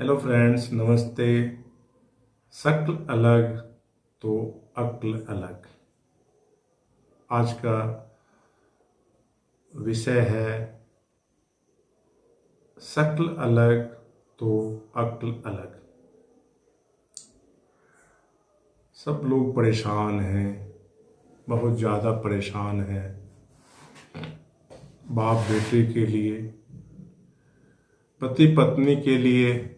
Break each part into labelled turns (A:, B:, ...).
A: Hello friends, नमस्ते। शक्ल अलग तो अक्ल अलग। आज का विषय है शक्ल अलग तो अक्ल अलग। सब लोग परेशान हैं, बहुत ज़्यादा परेशान हैं। बाप बेटे के लिए, पति पत्नी के लिए,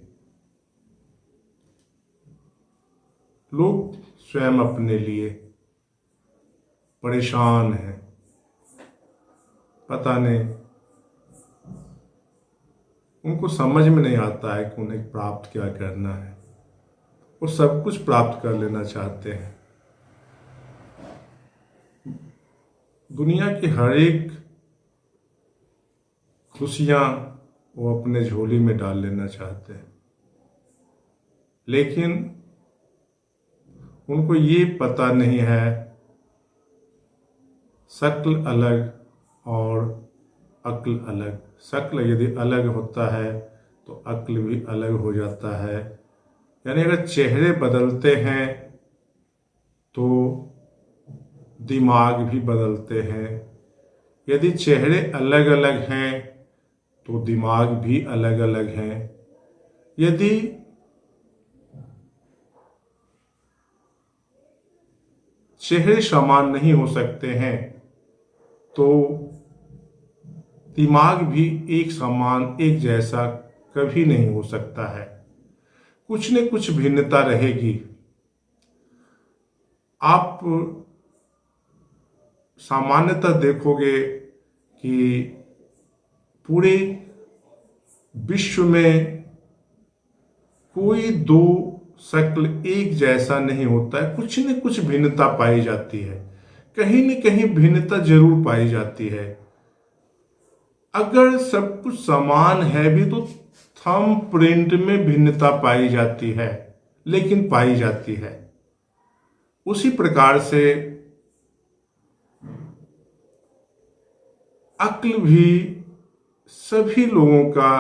A: लोग स्वयं अपने लिए परेशान हैं। पता नहीं, उनको समझ में नहीं आता है कि उन्हें प्राप्त क्या करना है। वो सब कुछ प्राप्त कर लेना चाहते हैं। दुनिया की हर एक खुशियां वो अपने झोली में डाल लेना चाहते हैं, लेकिन उनको ये पता नहीं है शक्ल अलग और अक्ल अलग। शक्ल यदि अलग होता है तो अक्ल भी अलग हो जाता है। यानी अगर चेहरे बदलते हैं तो दिमाग भी बदलते हैं। यदि चेहरे अलग अलग हैं तो दिमाग भी अलग अलग हैं। यदि चेहरे समान नहीं हो सकते हैं तो दिमाग भी एक समान, एक जैसा कभी नहीं हो सकता है। कुछ न कुछ भिन्नता रहेगी। आप सामान्यतः देखोगे कि पूरे विश्व में कोई दो शक्ल एक जैसा नहीं होता है। कुछ न कुछ भिन्नता पाई जाती है, कहीं न कहीं भिन्नता जरूर पाई जाती है। अगर सब कुछ समान है भी तो थंब प्रिंट में भिन्नता पाई जाती है, लेकिन पाई जाती है। उसी प्रकार से अक्ल भी सभी लोगों का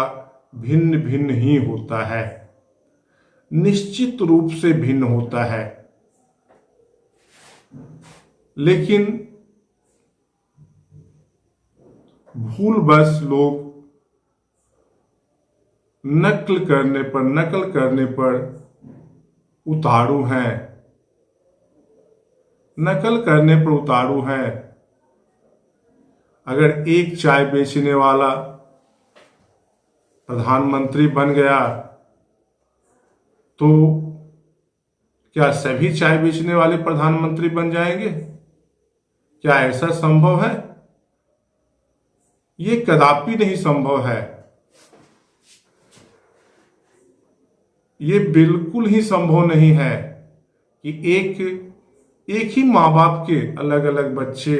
A: भिन्न भिन्न ही होता है, निश्चित रूप से भिन्न होता है। लेकिन भूलवश लोग नकल करने पर उतारू हैं। नकल करने पर उतारू हैं। अगर एक चाय बेचने वाला प्रधानमंत्री बन गया तो क्या सभी चाय बेचने वाले प्रधानमंत्री बन जाएंगे? क्या ऐसा संभव है? ये कदापि नहीं संभव है। ये बिल्कुल ही संभव नहीं है कि एक ही माँ बाप के अलग अलग बच्चे,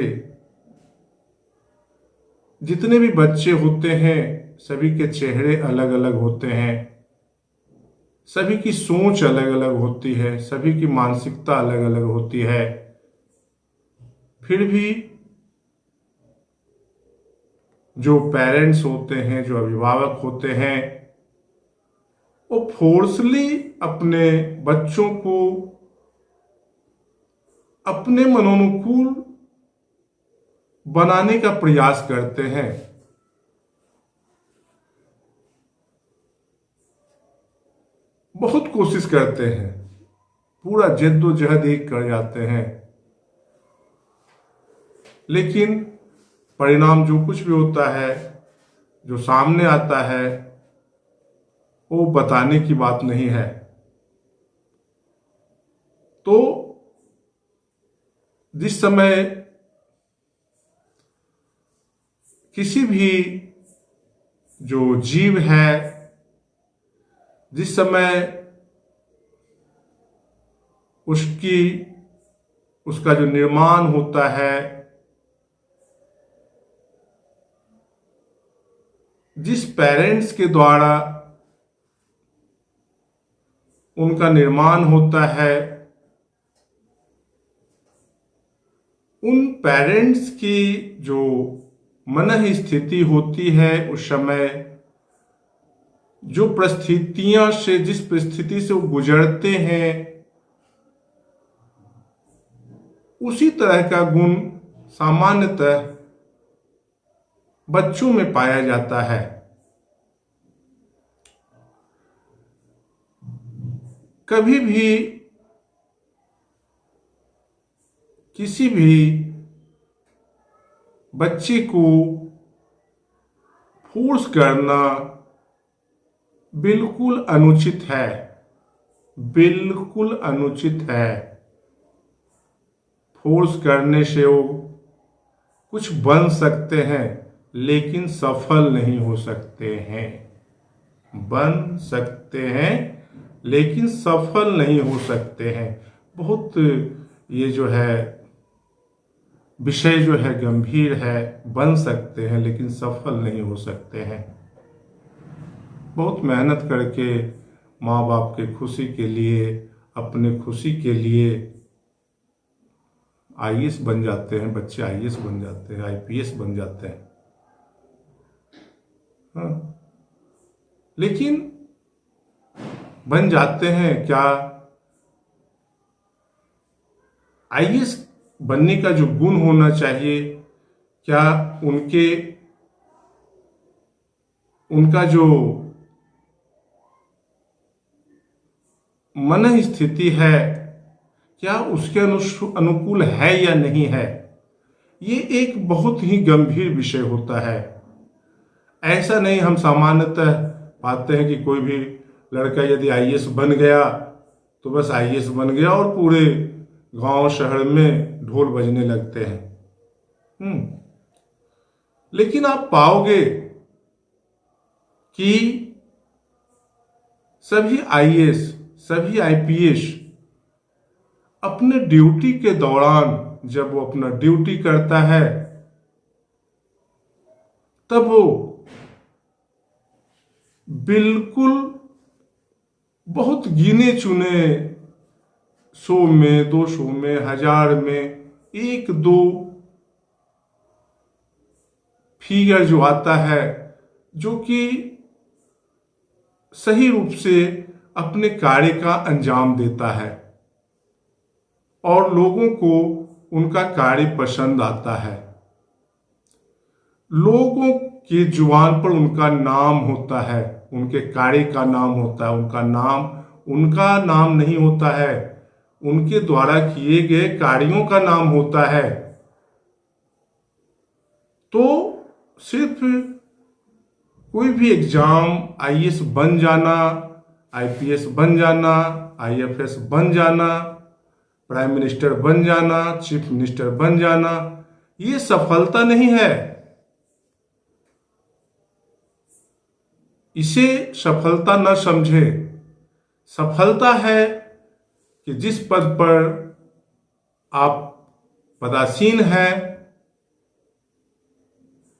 A: जितने भी बच्चे होते हैं सभी के चेहरे अलग अलग होते हैं, सभी की सोच अलग अलग होती है, सभी की मानसिकता अलग अलग होती है। फिर भी जो पेरेंट्स होते हैं, जो अभिभावक होते हैं, वो फोर्सली अपने बच्चों को अपने मनोनुकूल बनाने का प्रयास करते हैं। बहुत कोशिश करते हैं, पूरा जद्दोजहद एक कर जाते हैं, लेकिन परिणाम जो कुछ भी होता है, जो सामने आता है, वो बताने की बात नहीं है। तो जिस समय किसी भी जो जीव है, जिस समय उसका जो निर्माण होता है, जिस पेरेंट्स के द्वारा उनका निर्माण होता है, उन पेरेंट्स की जो मन स्थिति होती है उस समय, जो परिस्थितियां से, जिस परिस्थिति से वो गुजरते हैं, उसी तरह का गुण सामान्यतः बच्चों में पाया जाता है। कभी भी किसी भी बच्चे को फोर्स करना बिल्कुल अनुचित है, बिल्कुल अनुचित है। फोर्स करने से वो कुछ बन सकते हैं लेकिन सफल नहीं हो सकते हैं। बन सकते हैं लेकिन सफल नहीं हो सकते हैं। बहुत ये जो है विषय जो है गंभीर है। बन सकते हैं लेकिन सफल नहीं हो सकते हैं। बहुत मेहनत करके माँ बाप के खुशी के लिए, अपने खुशी के लिए आईएएस बन जाते हैं बच्चे, आईएएस बन जाते हैं, आईपीएस बन जाते हैं। हाँ, लेकिन बन जाते हैं क्या? आईएएस बनने का जो गुण होना चाहिए, क्या उनका जो मन स्थिति है, क्या उसके अनुकूल है या नहीं है? ये एक बहुत ही गंभीर विषय होता है। ऐसा नहीं हम सामान्यतः पाते हैं कि कोई भी लड़का यदि आईएएस बन गया तो बस आईएएस बन गया और पूरे गांव शहर में ढोल बजने लगते हैं। लेकिन आप पाओगे कि सभी आईएएस, सभी आईपीएस अपने ड्यूटी के दौरान, जब वो अपना ड्यूटी करता है, तब वो बिल्कुल बहुत गिने चुने 100 में, 200 में, 1000 में 1-2 फिगर जो आता है, जो कि सही रूप से अपने कार्य का अंजाम देता है और लोगों को उनका कार्य पसंद आता है। लोगों के जुबान पर उनका नाम होता है, उनके कार्य का नाम होता है। उनका नाम नहीं होता है, उनके द्वारा किए गए कार्यों का नाम होता है। तो सिर्फ कोई भी एग्जाम, आईएएस बन जाना, आईपीएस बन जाना, आईएफएस बन जाना, प्राइम मिनिस्टर बन जाना, चीफ मिनिस्टर बन जाना, ये सफलता नहीं है। इसे सफलता न समझे। सफलता है कि जिस पद पर आप पदासीन हैं,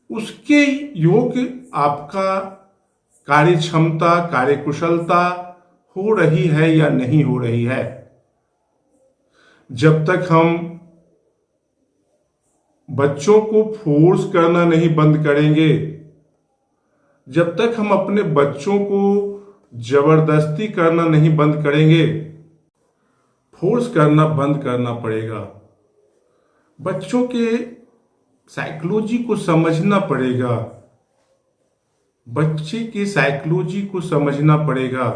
A: उसके योग्य आपका कार्य क्षमता, कार्य कुशलता हो रही है या नहीं हो रही है। जब तक हम बच्चों को फोर्स करना नहीं बंद करेंगे, जब तक हम अपने बच्चों को जबरदस्ती करना नहीं बंद करेंगे, फोर्स करना बंद करना पड़ेगा। बच्चों के साइकोलॉजी को समझना पड़ेगा, बच्चे की साइकोलॉजी को समझना पड़ेगा,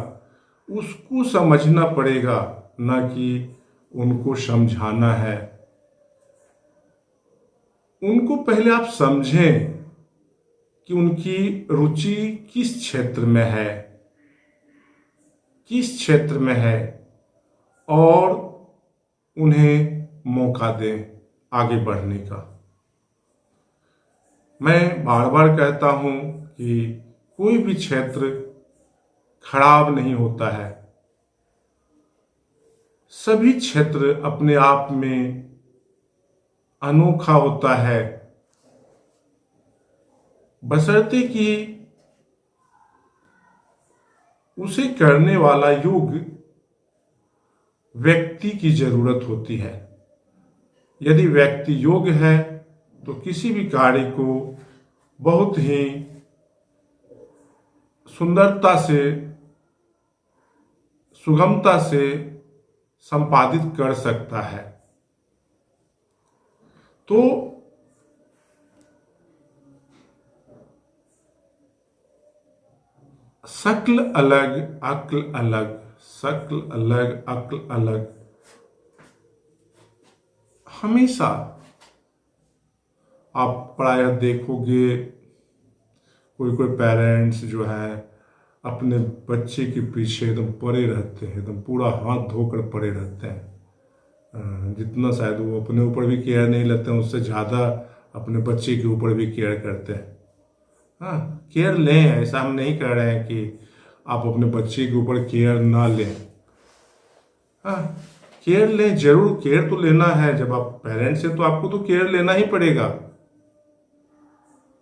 A: उसको समझना पड़ेगा, ना कि उनको समझाना है। उनको पहले आप समझें कि उनकी रुचि किस क्षेत्र में है, किस क्षेत्र में है, और उन्हें मौका दें आगे बढ़ने का। मैं बार बार कहता हूं कि कोई भी क्षेत्र खराब नहीं होता है। सभी क्षेत्र अपने आप में अनोखा होता है, बशर्ते कि उसे करने वाला योग्य व्यक्ति की जरूरत होती है। यदि व्यक्ति योग्य है तो किसी भी कार्य को बहुत ही सुंदरता से, सुगमता से संपादित कर सकता है। तो शक्ल अलग, अक्ल अलग, शक्ल अलग, अक्ल अलग। हमेशा आप प्रायः देखोगे कोई कोई पेरेंट्स जो है अपने बच्चे के पीछे एकदम पड़े रहते हैं, एकदम पूरा हाथ धोकर पड़े रहते हैं। जितना शायद वो अपने ऊपर भी केयर नहीं लेते हैं, उससे ज़्यादा अपने बच्चे के ऊपर भी केयर करते हैं। हाँ, केयर लें, ऐसा हम नहीं कह रहे हैं कि आप अपने बच्चे के ऊपर केयर ना लें। हाँ, केयर लें, जरूर केयर तो लेना है। जब आप पेरेंट्स हैं तो आपको तो केयर लेना ही पड़ेगा।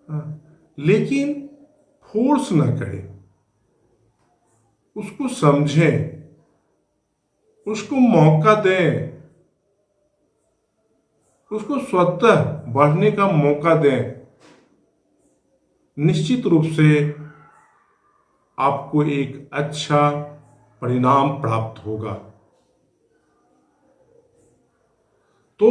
A: हाँ, लेकिन फोर्स ना करें, उसको समझें, उसको मौका दें, उसको स्वतः बढ़ने का मौका दें। निश्चित रूप से आपको एक अच्छा परिणाम प्राप्त होगा। तो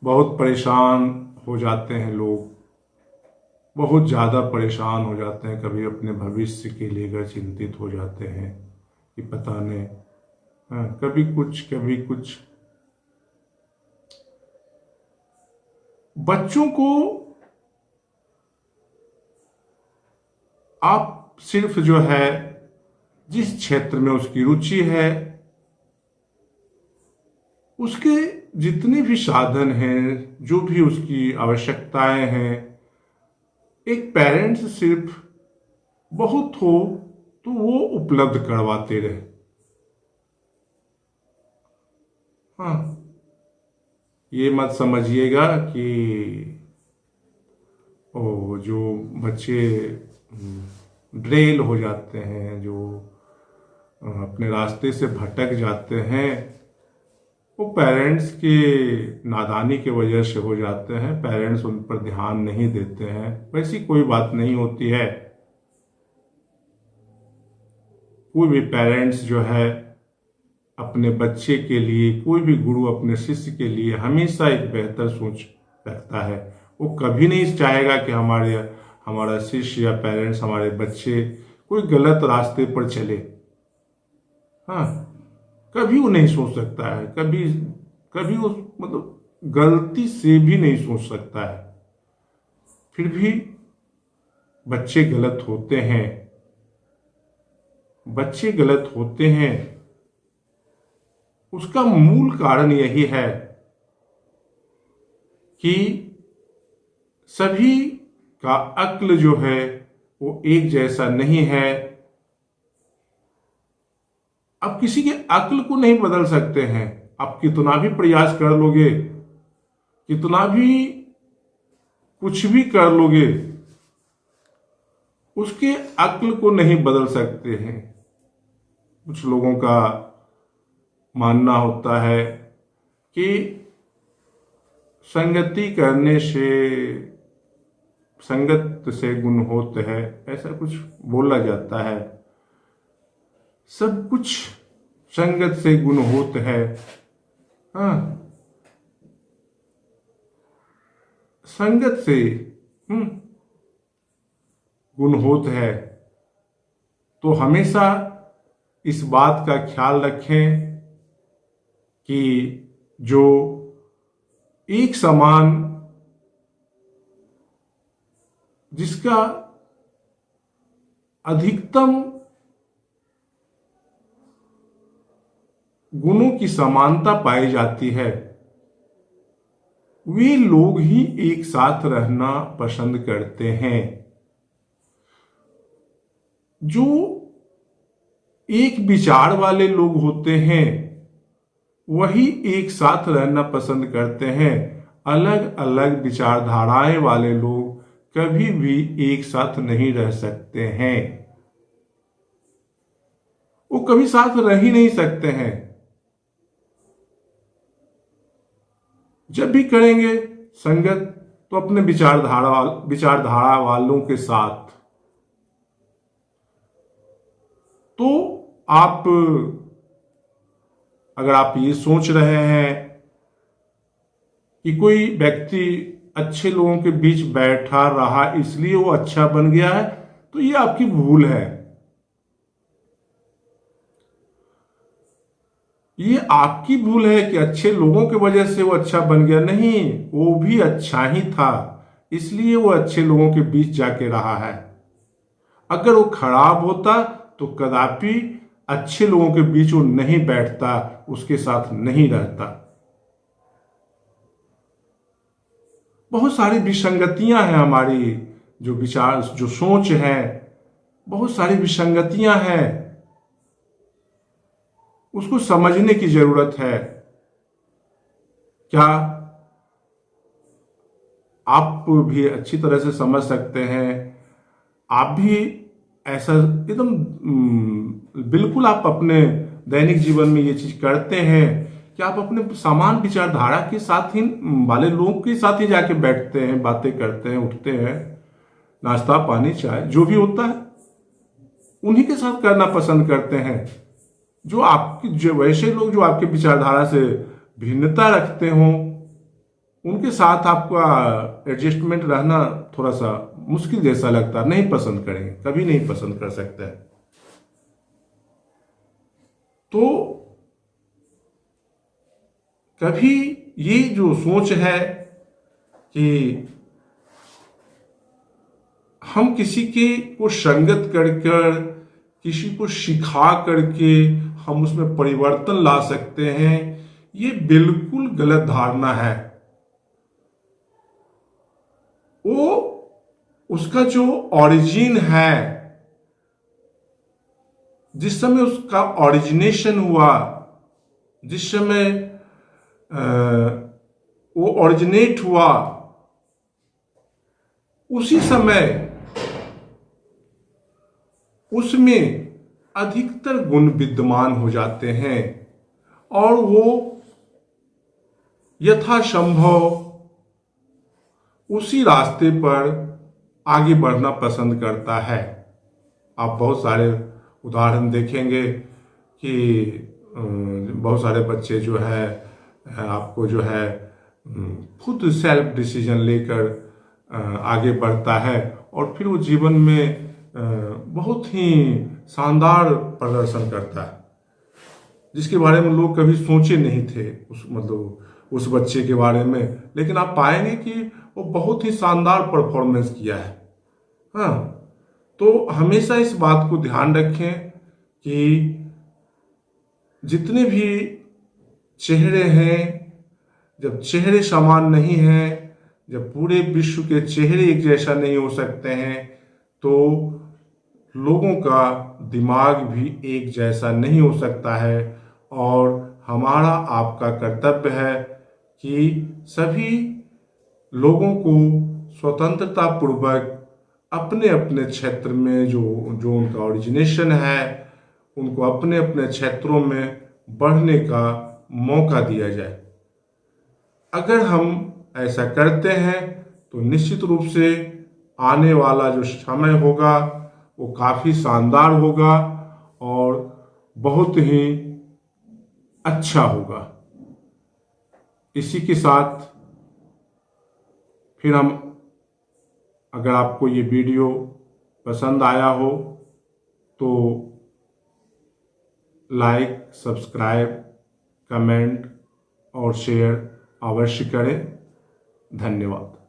A: बहुत परेशान हो जाते हैं लोग, बहुत ज़्यादा परेशान हो जाते हैं। कभी अपने भविष्य के लेकर चिंतित हो जाते हैं कि पता नहीं, हाँ, कभी कुछ कभी कुछ। बच्चों को आप सिर्फ जो है जिस क्षेत्र में उसकी रुचि है, उसके जितने भी साधन हैं, जो भी उसकी आवश्यकताएं हैं, एक पेरेंट्स सिर्फ बहुत हो तो वो उपलब्ध करवाते रहे। हाँ, ये मत समझिएगा कि ओ जो बच्चे ड्रेल हो जाते हैं, जो अपने रास्ते से भटक जाते हैं, वो पेरेंट्स की नादानी की वजह से हो जाते हैं। पेरेंट्स उन पर ध्यान नहीं देते हैं। वैसी कोई बात नहीं होती है। कोई भी पेरेंट्स जो है अपने बच्चे के लिए, कोई भी गुरु अपने शिष्य के लिए हमेशा एक बेहतर सोच रखता है। वो कभी नहीं चाहेगा कि हमारा शिष्य या पेरेंट्स, हमारे बच्चे कोई गलत रास्ते पर चले। हाँ, कभी वो नहीं सोच सकता है, कभी कभी वो मतलब गलती से भी नहीं सोच सकता है। फिर भी बच्चे गलत होते हैं, बच्चे गलत होते हैं। उसका मूल कारण यही है कि सभी का अक्ल जो है वो एक जैसा नहीं है। आप किसी के अक्ल को नहीं बदल सकते हैं। आप कितना भी प्रयास कर लोगे, कितना भी कुछ भी कर लोगे, उसके अक्ल को नहीं बदल सकते हैं। कुछ लोगों का मानना होता है कि संगति करने से संगत से गुण होते हैं, ऐसा कुछ बोला जाता है। सब कुछ संगत से गुण होते हैं। हाँ, संगत से गुण होते हैं। तो हमेशा इस बात का ख्याल रखें कि जो एक समान, जिसका अधिकतम गुणों की समानता पाई जाती है, वे लोग ही एक साथ रहना पसंद करते हैं। जो एक विचार वाले लोग होते हैं वही एक साथ रहना पसंद करते हैं। अलग अलग विचारधाराएं वाले लोग कभी भी एक साथ नहीं रह सकते हैं। वो कभी साथ रह ही नहीं सकते हैं। जब भी करेंगे संगत तो अपने विचारधारा वालों के साथ। तो आप अगर आप ये सोच रहे हैं कि कोई व्यक्ति अच्छे लोगों के बीच बैठा रहा इसलिए वो अच्छा बन गया है, तो ये आपकी भूल है। ये आपकी भूल है कि अच्छे लोगों की वजह से वो अच्छा बन गया। नहीं, वो भी अच्छा ही था, इसलिए वो अच्छे लोगों के बीच जाके रहा है। अगर वो खराब होता तो कदापि अच्छे लोगों के बीच वो नहीं बैठता, उसके साथ नहीं रहता। बहुत सारी विसंगतियां हैं हमारी, जो विचार, जो सोच है, बहुत सारी विसंगतियां हैं, उसको समझने की जरूरत है। क्या आप भी अच्छी तरह से समझ सकते हैं? आप भी ऐसा एकदम बिल्कुल आप अपने दैनिक जीवन में ये चीज करते हैं कि आप अपने समान विचारधारा के साथ ही वाले लोगों के साथ ही जाके बैठते हैं, बातें करते हैं, उठते हैं, नाश्ता पानी चाय जो भी होता है उन्हीं के साथ करना पसंद करते हैं। जो आपकी, जो वैसे लोग जो आपके विचारधारा से भिन्नता रखते हों, उनके साथ आपका एडजस्टमेंट रहना थोड़ा सा मुश्किल जैसा लगता है। नहीं पसंद करेंगे, कभी नहीं पसंद कर सकते हैं। तो कभी ये जो सोच है कि हम किसी के को संगत कर किसी को सिखा करके हम उसमें परिवर्तन ला सकते हैं, ये बिल्कुल गलत धारणा है। वो उसका जो ओरिजिन है, जिस समय उसका ओरिजिनेशन हुआ, जिस समय वो ओरिजिनेट हुआ, उसी समय उसमें अधिकतर गुण विद्यमान हो जाते हैं और वो यथासंभव उसी रास्ते पर आगे बढ़ना पसंद करता है। आप बहुत सारे उदाहरण देखेंगे कि बहुत सारे बच्चे जो है आपको जो है खुद सेल्फ डिसीजन लेकर आगे बढ़ता है और फिर वो जीवन में बहुत ही शानदार प्रदर्शन करता है, जिसके बारे में लोग कभी सोचे नहीं थे, उस बच्चे के बारे में। लेकिन आप पाएंगे कि वो बहुत ही शानदार परफॉर्मेंस किया है। हाँ, तो हमेशा इस बात को ध्यान रखें कि जितने भी चेहरे हैं, जब चेहरे समान नहीं हैं, जब पूरे विश्व के चेहरे एक जैसा नहीं हो सकते हैं, तो लोगों का दिमाग भी एक जैसा नहीं हो सकता है। और हमारा आपका कर्तव्य है कि सभी लोगों को स्वतंत्रता पूर्वक अपने अपने क्षेत्र में जो उनका ओरिजिनेशन है, उनको अपने अपने क्षेत्रों में बढ़ने का मौका दिया जाए। अगर हम ऐसा करते हैं तो निश्चित रूप से आने वाला जो समय होगा वो काफी शानदार होगा और बहुत ही अच्छा होगा। इसी के साथ फिर हम, अगर आपको ये वीडियो पसंद आया हो तो लाइक, सब्सक्राइब, कमेंट और शेयर अवश्य करें। धन्यवाद।